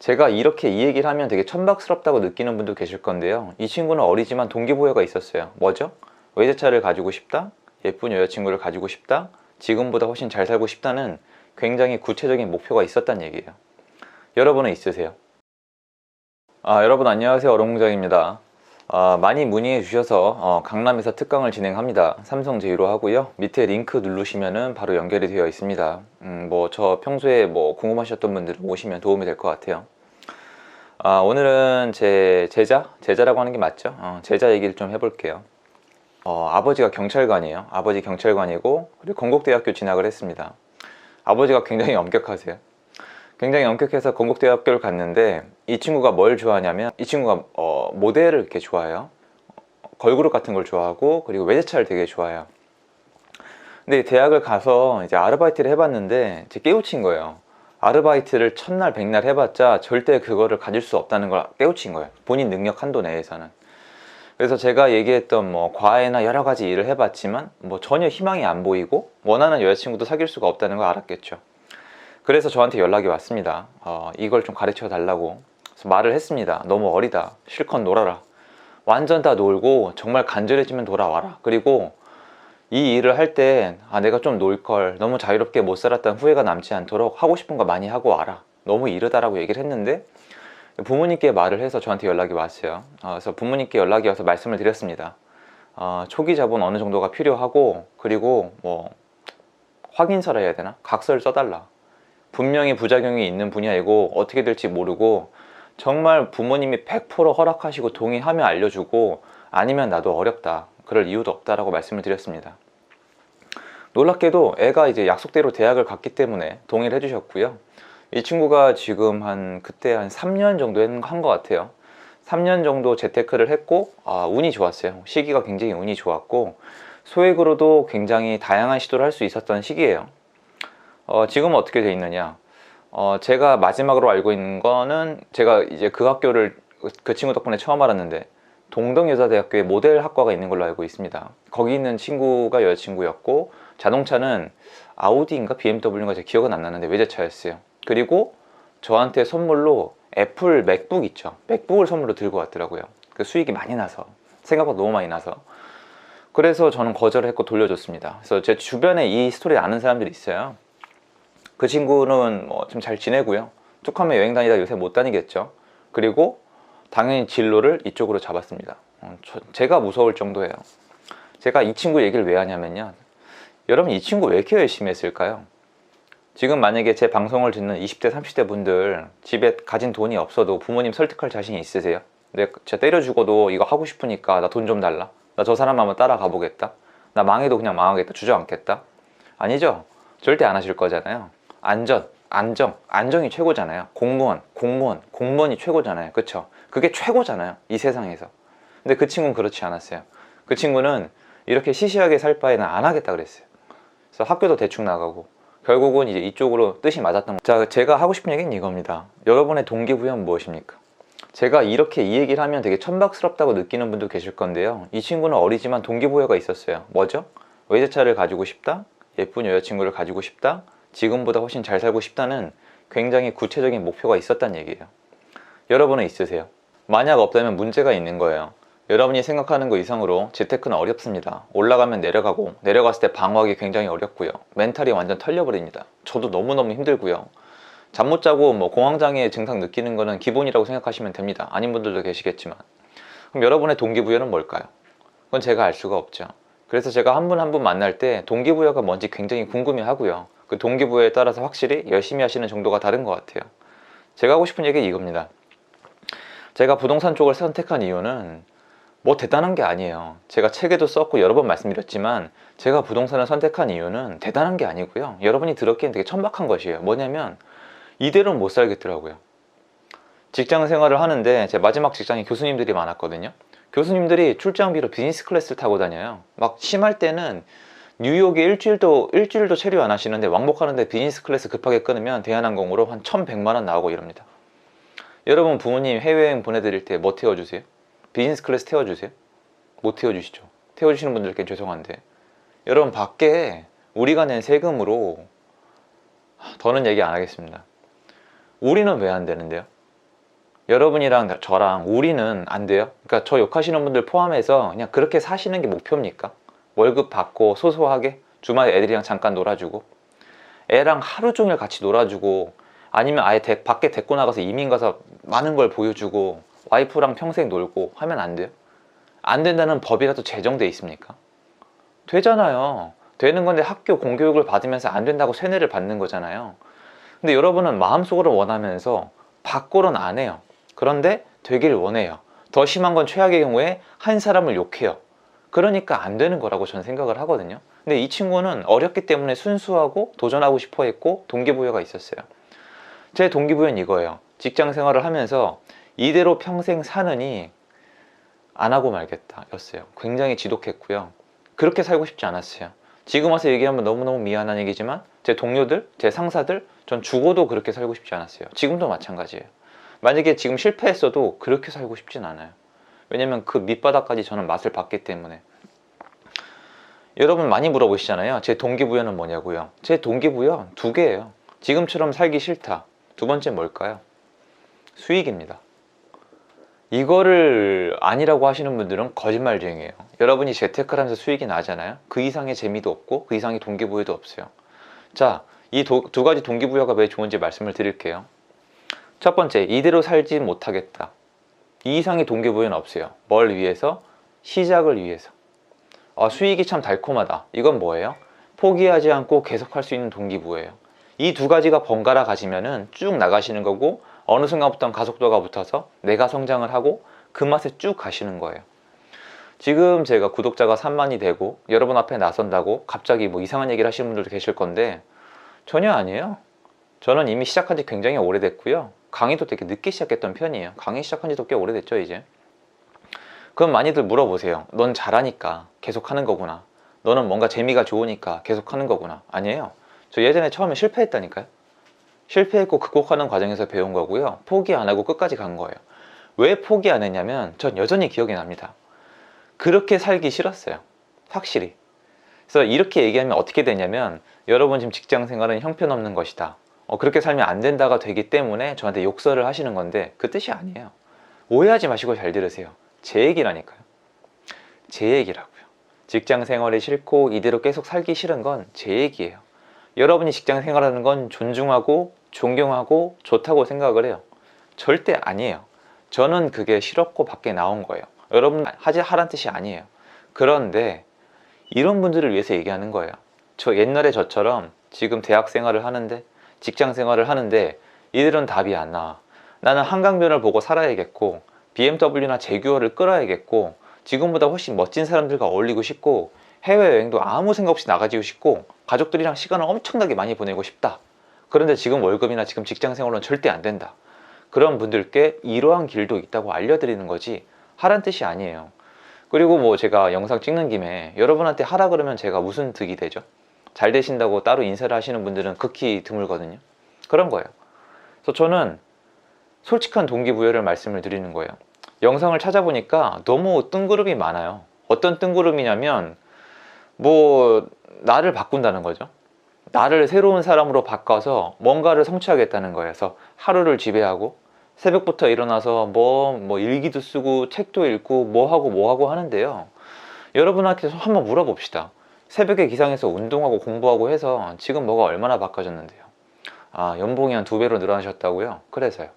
제가 이렇게 이 얘기를 하면 되게 천박스럽다고 느끼는 분도 계실 건데요. 이 친구는 어리지만 동기부여가 있었어요. 뭐죠? 외제차를 가지고 싶다, 예쁜 여자친구를 가지고 싶다, 지금보다 훨씬 잘 살고 싶다는 굉장히 구체적인 목표가 있었단 얘기예요. 여러분은 있으세요? 여러분 안녕하세요. 얼음공장입니다. 많이 문의해 주셔서 강남에서 특강을 진행합니다. 삼성 제휴로 하고요. 밑에 링크 누르시면은 바로 연결이 되어 있습니다. 저 평소에 궁금하셨던 분들 오시면 도움이 될 것 같아요. 오늘은 제 제자라고 하는 게 맞죠? 제자 얘기를 좀 해볼게요. 아버지가 경찰관이에요. 아버지 경찰관이고 그리고 건국대학교 진학을 했습니다. 아버지가 굉장히 엄격하세요. 굉장히 엄격해서 건국대학교를 갔는데 이 친구가 뭘 좋아하냐면 이 친구가 모델을 이렇게 좋아해요. 걸그룹 같은 걸 좋아하고 그리고 외제차를 되게 좋아해요. 근데 대학을 가서 이제 아르바이트를 해봤는데 이제 깨우친 거예요. 아르바이트를 첫날 백날 해봤자 절대 그거를 가질 수 없다는 걸 깨우친 거예요. 본인 능력 한도 내에서는. 그래서 제가 얘기했던 과외나 여러 가지 일을 해봤지만 전혀 희망이 안 보이고 원하는 여자친구도 사귈 수가 없다는 걸 알았겠죠. 그래서 저한테 연락이 왔습니다. 이걸 좀 가르쳐 달라고. 그래서 말을 했습니다. 너무 어리다. 실컷 놀아라. 완전 다 놀고 정말 간절해지면 돌아와라. 그리고 이 일을 할 때 내가 좀 놀걸, 너무 자유롭게 못 살았다는 후회가 남지 않도록 하고 싶은 거 많이 하고 와라. 너무 이르다라고 얘기를 했는데 부모님께 말을 해서 저한테 연락이 왔어요. 그래서 부모님께 연락이 와서 말씀을 드렸습니다. 초기 자본 어느 정도가 필요하고 그리고 확인서라 해야 되나? 각서를 써달라. 분명히 부작용이 있는 분야이고 어떻게 될지 모르고 정말 부모님이 100% 허락하시고 동의하면 알려주고 아니면 나도 어렵다. 그럴 이유도 없다라고 말씀을 드렸습니다. 놀랍게도 애가 이제 약속대로 대학을 갔기 때문에 동의를 해주셨고요. 이 친구가 지금 그때 한 3년 정도 한 것 같아요. 3년 정도 재테크를 했고 운이 좋았어요. 시기가 굉장히 운이 좋았고 소액으로도 굉장히 다양한 시도를 할 수 있었던 시기예요. 지금은 어떻게 돼 있느냐? 제가 마지막으로 알고 있는 거는 제가 이제 그 학교를 그 친구 덕분에 처음 알았는데 동덕여자대학교에 모델학과가 있는 걸로 알고 있습니다. 거기 있는 친구가 여자친구였고 자동차는 아우디인가 BMW인가 제 기억은 안 나는데 외제차였어요. 그리고 저한테 선물로 애플 맥북 있죠. 맥북을 선물로 들고 왔더라고요. 그 수익이 많이 나서 생각보다 너무 많이 나서 그래서 저는 거절을 했고 돌려줬습니다. 그래서 제 주변에 이 스토리 아는 사람들이 있어요. 그 친구는 좀 잘 지내고요. 툭하면 여행 다니다 요새 못 다니겠죠. 그리고 당연히 진로를 이쪽으로 잡았습니다. 제가 무서울 정도예요. 제가 이 친구 얘기를 왜 하냐면요. 여러분 이 친구 왜 이렇게 열심히 했을까요? 지금 만약에 제 방송을 듣는 20대 30대 분들 집에 가진 돈이 없어도 부모님 설득할 자신이 있으세요? 내가 진짜 때려 죽어도 이거 하고 싶으니까 나 돈 좀 달라. 나 저 사람 한번 따라가 보겠다. 나 망해도 그냥 망하겠다. 주저앉겠다. 아니죠. 절대 안 하실 거잖아요. 안정이 최고잖아요. 공무원이 최고잖아요. 그쵸? 그게 최고잖아요. 이 세상에서. 근데 그 친구는 그렇지 않았어요. 그 친구는 이렇게 시시하게 살 바에는 안 하겠다 그랬어요. 그래서 학교도 대충 나가고 결국은 이제 이쪽으로 뜻이 맞았던 거죠. 자, 제가 하고 싶은 얘기는 이겁니다. 여러분의 동기부여는 무엇입니까? 제가 이렇게 이 얘기를 하면 되게 천박스럽다고 느끼는 분도 계실 건데요. 이 친구는 어리지만 동기부여가 있었어요. 뭐죠? 외제차를 가지고 싶다, 예쁜 여자친구를 가지고 싶다, 지금보다 훨씬 잘 살고 싶다는 굉장히 구체적인 목표가 있었단 얘기예요. 여러분은 있으세요? 만약 없다면 문제가 있는 거예요. 여러분이 생각하는 것 이상으로 재테크는 어렵습니다. 올라가면 내려가고 내려갔을 때 방어하기 굉장히 어렵고요. 멘탈이 완전 털려버립니다. 저도 너무너무 힘들고요. 잠 못 자고 공황장애 증상 느끼는 거는 기본이라고 생각하시면 됩니다. 아닌 분들도 계시겠지만. 그럼 여러분의 동기부여는 뭘까요? 그건 제가 알 수가 없죠. 그래서 제가 한 분 한 분 만날 때 동기부여가 뭔지 굉장히 궁금해 하고요. 그 동기부여에 따라서 확실히 열심히 하시는 정도가 다른 것 같아요. 제가 하고 싶은 얘기는 이겁니다. 제가 부동산 쪽을 선택한 이유는 대단한 게 아니에요. 제가 책에도 썼고 여러 번 말씀드렸지만 제가 부동산을 선택한 이유는 대단한 게 아니고요. 여러분이 들었기엔 되게 천박한 것이에요. 뭐냐면 이대로는 못 살겠더라고요. 직장 생활을 하는데 제 마지막 직장에 교수님들이 많았거든요. 교수님들이 출장비로 비즈니스 클래스를 타고 다녀요. 막 심할 때는 뉴욕에 일주일도 체류 안 하시는데 왕복하는데 비즈니스 클래스 급하게 끊으면 대한항공으로 한 1,100만 원 나오고 이럽니다. 여러분 부모님 해외여행 보내드릴 때 뭐 태워주세요? 비즈니스 클래스 태워주세요? 못 태워주시죠. 태워주시는 분들께 죄송한데 여러분 밖에 우리가 낸 세금으로 더는 얘기 안 하겠습니다. 우리는 왜 안 되는데요? 여러분이랑 저랑 우리는 안 돼요? 그러니까 저 욕하시는 분들 포함해서 그냥 그렇게 사시는 게 목표입니까? 월급 받고 소소하게 주말에 애들이랑 잠깐 놀아주고 애랑 하루 종일 같이 놀아주고 아니면 아예 밖에 데리고 나가서 이민 가서 많은 걸 보여주고 와이프랑 평생 놀고 하면 안 돼요? 안 된다는 법이라도 제정돼 있습니까? 되잖아요. 되는 건데 학교 공교육을 받으면서 안 된다고 세뇌를 받는 거잖아요. 근데 여러분은 마음속으로 원하면서 밖으로는 안 해요. 그런데 되길 원해요. 더 심한 건 최악의 경우에 한 사람을 욕해요. 그러니까 안 되는 거라고 저는 생각을 하거든요. 근데 이 친구는 어렸기 때문에 순수하고 도전하고 싶어 했고 동기부여가 있었어요. 제 동기부여는 이거예요. 직장 생활을 하면서 이대로 평생 사느니 안 하고 말겠다 였어요. 굉장히 지독했고요. 그렇게 살고 싶지 않았어요. 지금 와서 얘기하면 너무너무 미안한 얘기지만 제 동료들, 제 상사들 전 죽어도 그렇게 살고 싶지 않았어요. 지금도 마찬가지예요. 만약에 지금 실패했어도 그렇게 살고 싶진 않아요. 왜냐면 그 밑바닥까지 저는 맛을 봤기 때문에. 여러분 많이 물어보시잖아요. 제 동기부여는 뭐냐고요. 제 동기부여 두 개예요. 지금처럼 살기 싫다. 두 번째 뭘까요? 수익입니다. 이거를 아니라고 하시는 분들은 거짓말쟁이에요. 여러분이 재테크를 하면서 수익이 나잖아요. 그 이상의 재미도 없고 그 이상의 동기부여도 없어요. 자, 이 두 가지 동기부여가 왜 좋은지 말씀을 드릴게요. 첫 번째, 이대로 살지 못하겠다. 이 이상의 동기부여는 없어요. 뭘 위해서? 시작을 위해서. 수익이 참 달콤하다. 이건 뭐예요? 포기하지 않고 계속할 수 있는 동기부여예요. 이 두 가지가 번갈아 가지면은 쭉 나가시는 거고 어느 순간부터는 가속도가 붙어서 내가 성장을 하고 그 맛에 쭉 가시는 거예요. 지금 제가 구독자가 3만이 되고 여러분 앞에 나선다고 갑자기 뭐 이상한 얘기를 하시는 분들도 계실 건데 전혀 아니에요. 저는 이미 시작한 지 굉장히 오래됐고요. 강의도 되게 늦게 시작했던 편이에요. 강의 시작한 지도 꽤 오래됐죠 이제. 그럼 많이들 물어보세요. 넌 잘하니까 계속 하는 거구나. 너는 뭔가 재미가 좋으니까 계속 하는 거구나. 아니에요. 저 예전에 처음에 실패했다니까요. 실패했고 극복하는 과정에서 배운 거고요. 포기 안 하고 끝까지 간 거예요. 왜 포기 안 했냐면 전 여전히 기억이 납니다. 그렇게 살기 싫었어요. 확실히. 그래서 이렇게 얘기하면 어떻게 되냐면 여러분 지금 직장 생활은 형편없는 것이다. 그렇게 살면 안 된다가 되기 때문에 저한테 욕설을 하시는 건데 그 뜻이 아니에요. 오해하지 마시고 잘 들으세요. 제 얘기라니까요. 제 얘기라고요. 직장 생활이 싫고 이대로 계속 살기 싫은 건 제 얘기예요. 여러분이 직장 생활하는 건 존중하고 존경하고 좋다고 생각을 해요. 절대 아니에요. 저는 그게 싫었고 밖에 나온 거예요. 여러분 하란 뜻이 아니에요. 그런데 이런 분들을 위해서 얘기하는 거예요. 저 옛날에 저처럼 지금 대학 생활을 하는데 직장 생활을 하는데 이들은 답이 안 나와. 나는 한강변을 보고 살아야겠고 BMW나 제규어를 끌어야겠고 지금보다 훨씬 멋진 사람들과 어울리고 싶고 해외여행도 아무 생각 없이 나가지고 싶고 가족들이랑 시간을 엄청나게 많이 보내고 싶다. 그런데 지금 월급이나 지금 직장 생활은 절대 안 된다. 그런 분들께 이러한 길도 있다고 알려드리는 거지 하란 뜻이 아니에요. 그리고 뭐 제가 영상 찍는 김에 여러분한테 하라 그러면 제가 무슨 득이 되죠? 잘 되신다고 따로 인사를 하시는 분들은 극히 드물거든요. 그런 거예요. 그래서 저는 솔직한 동기부여를 말씀을 드리는 거예요. 영상을 찾아보니까 너무 뜬구름이 많아요. 어떤 뜬구름이냐면 뭐 나를 바꾼다는 거죠. 나를 새로운 사람으로 바꿔서 뭔가를 성취하겠다는 거예요. 그래서 하루를 지배하고 새벽부터 일어나서 뭐 일기도 쓰고 책도 읽고 뭐 하고 하는데요. 여러분한테 한번 물어봅시다. 새벽에 기상해서 운동하고 공부하고 해서 지금 뭐가 얼마나 바꿔졌는데요. 연봉이 한 2배로 늘어나셨다고요? 그래서요.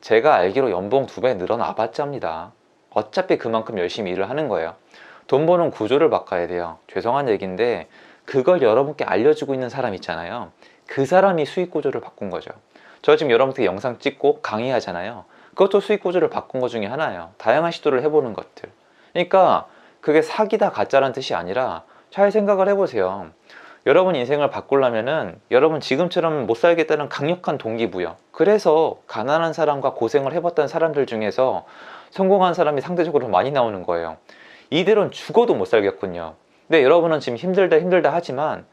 제가 알기로 연봉 2배 늘어나 봤자입니다. 어차피 그만큼 열심히 일을 하는 거예요. 돈 버는 구조를 바꿔야 돼요. 죄송한 얘기인데 그걸 여러분께 알려주고 있는 사람 있잖아요. 그 사람이 수익 구조를 바꾼 거죠. 저 지금 여러분께 영상 찍고 강의하잖아요. 그것도 수익 구조를 바꾼 것 중에 하나예요. 다양한 시도를 해보는 것들. 그러니까 그게 사기다 가짜라는 뜻이 아니라 잘 생각을 해보세요. 여러분 인생을 바꾸려면은 여러분 지금처럼 못 살겠다는 강력한 동기부여. 그래서 가난한 사람과 고생을 해봤던 사람들 중에서 성공한 사람이 상대적으로 많이 나오는 거예요. 이대로는 죽어도 못 살겠군요. 근데 여러분은 지금 힘들다 하지만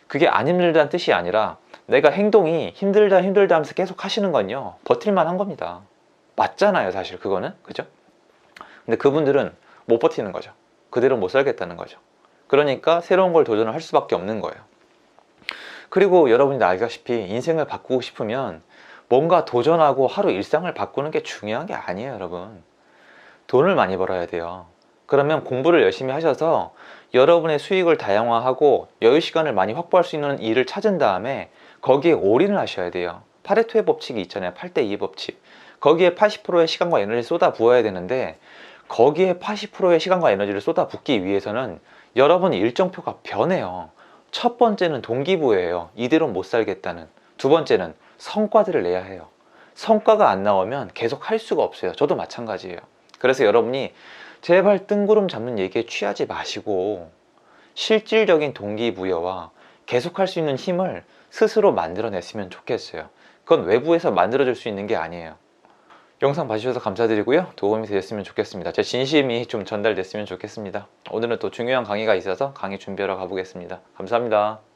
그게 안 힘들다는 뜻이 아니라 내가 행동이 힘들다 하면서 계속 하시는 건요 버틸만 한 겁니다. 맞잖아요 사실 그거는. 그죠? 근데 그분들은 못 버티는 거죠. 그대로 못 살겠다는 거죠. 그러니까 새로운 걸 도전을 할 수밖에 없는 거예요. 그리고 여러분이 알다시피 인생을 바꾸고 싶으면 뭔가 도전하고 하루 일상을 바꾸는 게 중요한 게 아니에요, 여러분. 돈을 많이 벌어야 돼요. 그러면 공부를 열심히 하셔서 여러분의 수익을 다양화하고 여유 시간을 많이 확보할 수 있는 일을 찾은 다음에 거기에 올인을 하셔야 돼요. 파레토의 법칙이 있잖아요. 8대2 법칙. 거기에 80%의 시간과 에너지를 쏟아 부어야 되는데 거기에 80%의 시간과 에너지를 쏟아 붓기 위해서는 여러분 일정표가 변해요. 첫 번째는 동기부여예요. 이대로 못 살겠다는. 두 번째는 성과들을 내야 해요. 성과가 안 나오면 계속 할 수가 없어요. 저도 마찬가지예요. 그래서 여러분이 제발 뜬구름 잡는 얘기에 취하지 마시고 실질적인 동기부여와 계속할 수 있는 힘을 스스로 만들어냈으면 좋겠어요. 그건 외부에서 만들어줄 수 있는 게 아니에요. 영상 봐주셔서 감사드리고요. 도움이 되셨으면 좋겠습니다. 제 진심이 좀 전달됐으면 좋겠습니다. 오늘은 또 중요한 강의가 있어서 강의 준비하러 가보겠습니다. 감사합니다.